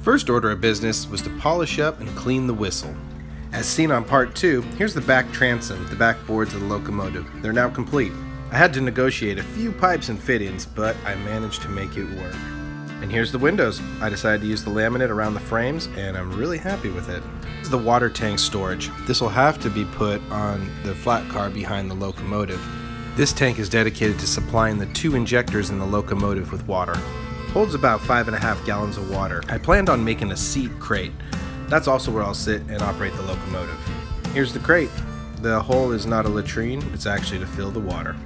First order of business was to polish up and clean the whistle. As seen on part 2, here's the back transom, the back boards of the locomotive. They're now complete. I had to negotiate a few pipes and fittings, but I managed to make it work. And here's the windows. I decided to use the laminate around the frames, and I'm really happy with it. This is the water tank storage. This will have to be put on the flat car behind the locomotive. This tank is dedicated to supplying the 2 injectors in the locomotive with water. Holds about 5.5 gallons of water. I planned on making a seat crate. That's also where I'll sit and operate the locomotive. Here's the crate. The hole is not a latrine, it's actually to fill the water.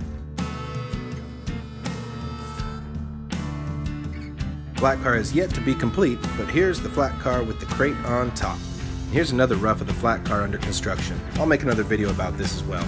Flat car is yet to be complete, but here's the flat car with the crate on top. And here's another rough of the flat car under construction. I'll make another video about this as well.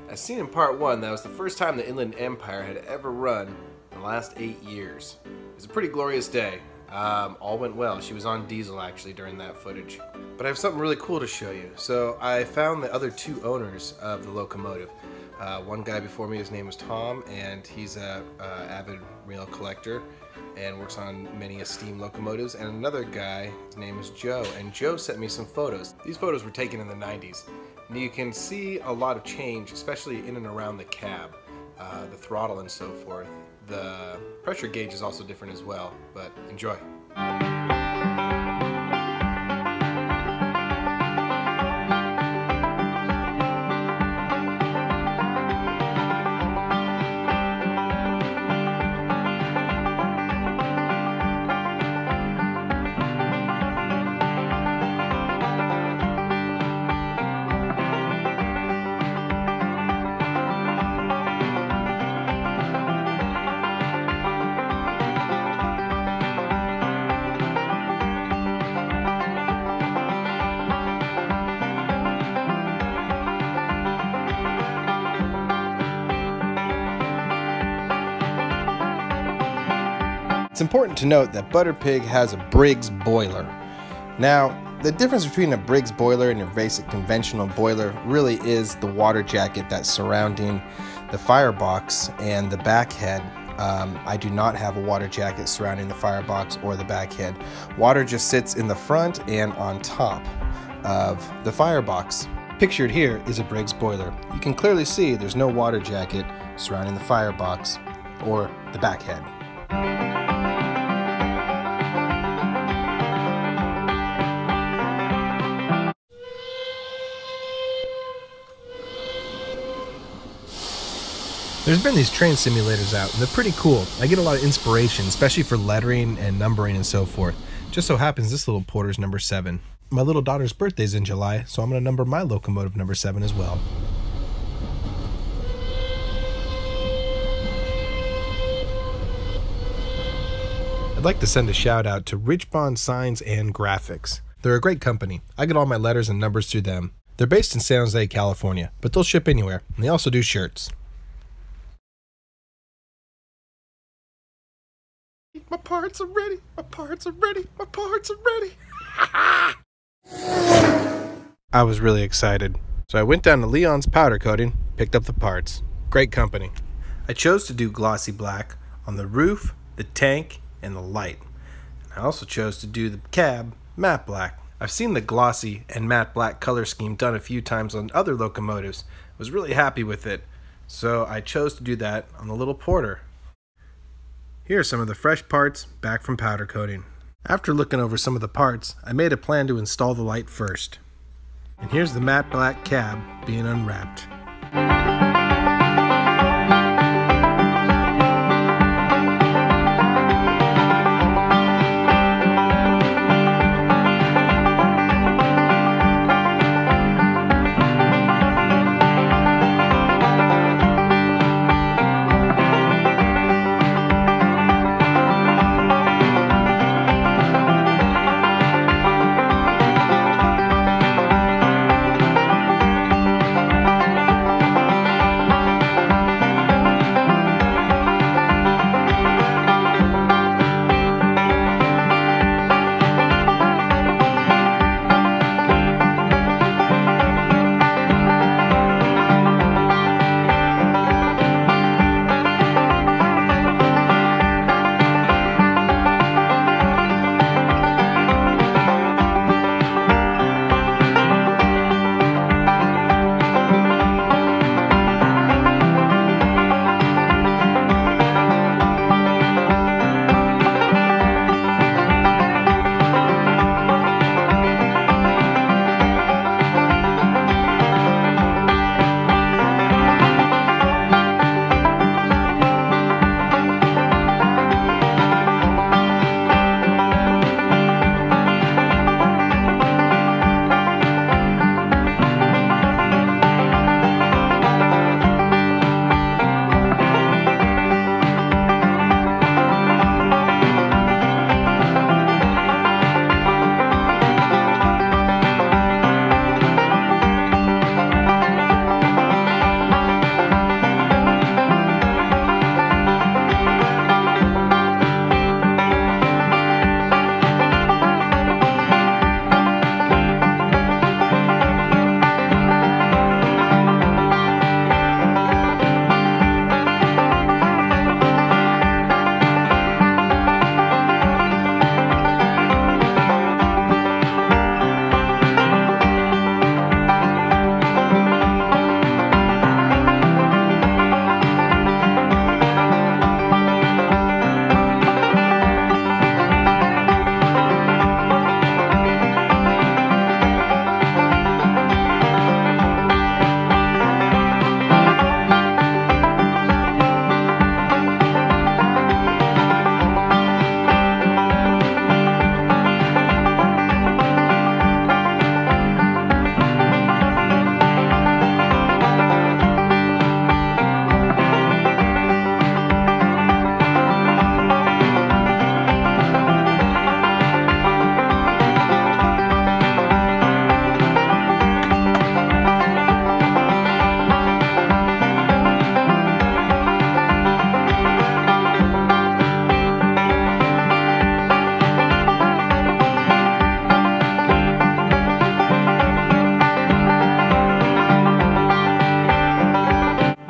As seen in part 1, that was the first time the Inland Empire had ever run in the last 8 years. It was a pretty glorious day. All went well. She was on diesel actually during that footage. But I have something really cool to show you. So I found the other 2 owners of the locomotive. One guy before me, his name was Tom, and he's an avid rail collector and works on many steam locomotives. And another guy, his name is Joe, and Joe sent me some photos. These photos were taken in the 90s. And you can see a lot of change, especially in and around the cab, the throttle and so forth. The pressure gauge is also different as well, but enjoy. It's important to note that Butter Pig has a Briggs boiler. Now, the difference between a Briggs boiler and your basic conventional boiler really is the water jacket that's surrounding the firebox and the back head. I do not have a water jacket surrounding the firebox or the back head. Water just sits in the front and on top of the firebox. Pictured here is a Briggs boiler. You can clearly see there's no water jacket surrounding the firebox or the back head. There's been these train simulators out, and they're pretty cool. I get a lot of inspiration, especially for lettering and numbering and so forth. Just so happens this little porter's number 7. My little daughter's birthday's in July, so I'm going to number my locomotive number 7 as well. I'd like to send a shout out to Richbond Signs and Graphics. They're a great company. I get all my letters and numbers through them. They're based in San Jose, California, but they'll ship anywhere, and they also do shirts. My parts are ready, my parts are ready, my parts are ready. I was really excited. So I went down to Leon's Powder Coating, picked up the parts. Great company. I chose to do glossy black on the roof, the tank, and the light. And I also chose to do the cab matte black. I've seen the glossy and matte black color scheme done a few times on other locomotives. I was really happy with it. So I chose to do that on the little Porter. Here are some of the fresh parts back from powder coating. After looking over some of the parts, I made a plan to install the light first. And here's the matte black cab being unwrapped.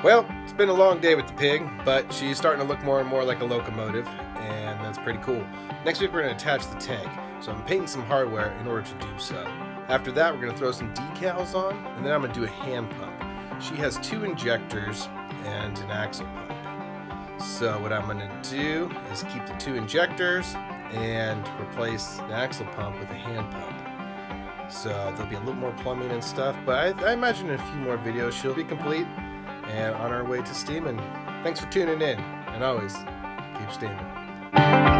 Well, it's been a long day with the pig, but she's starting to look more and more like a locomotive, and that's pretty cool. Next week we're going to attach the tank, so I'm painting some hardware in order to do so. After that we're going to throw some decals on, and then I'm going to do a hand pump. She has 2 injectors and an axle pump. So what I'm going to do is keep the 2 injectors and replace the axle pump with a hand pump. So there'll be a little more plumbing and stuff, but I imagine in a few more videos she'll be complete and on our way to steaming. Thanks for tuning in, and always keep steaming.